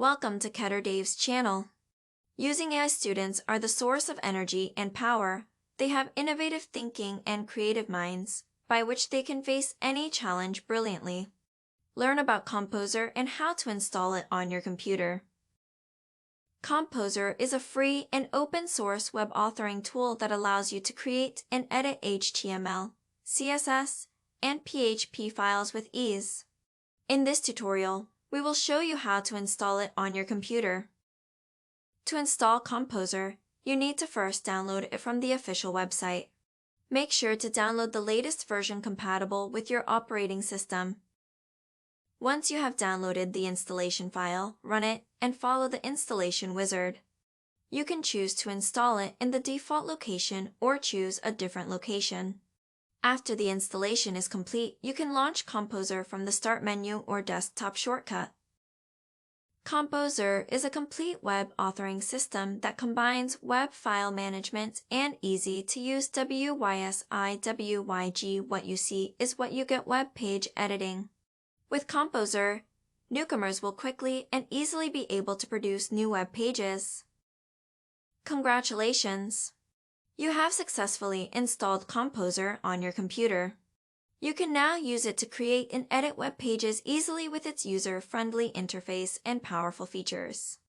Welcome to Kedar Dave's channel. Using AI students are the source of energy and power. They have innovative thinking and creative minds, by which they can face any challenge brilliantly. Learn about Kompozer and how to install it on your computer. Kompozer is a free and open-source web authoring tool that allows you to create and edit HTML, CSS, and PHP files with ease. In this tutorial, we will show you how to install it on your computer. To install Kompozer, you need to first download it from the official website. Make sure to download the latest version compatible with your operating system. Once you have downloaded the installation file, run it and follow the installation wizard. You can choose to install it in the default location or choose a different location. After the installation is complete, you can launch Kompozer from the Start menu or desktop shortcut. Kompozer is a complete web authoring system that combines web file management and easy-to-use WYSIWYG. What you see is what you get web page editing. With Kompozer, newcomers will quickly and easily be able to produce new web pages. Congratulations! You have successfully installed Kompozer on your computer. You can now use it to create and edit web pages easily with its user-friendly interface and powerful features.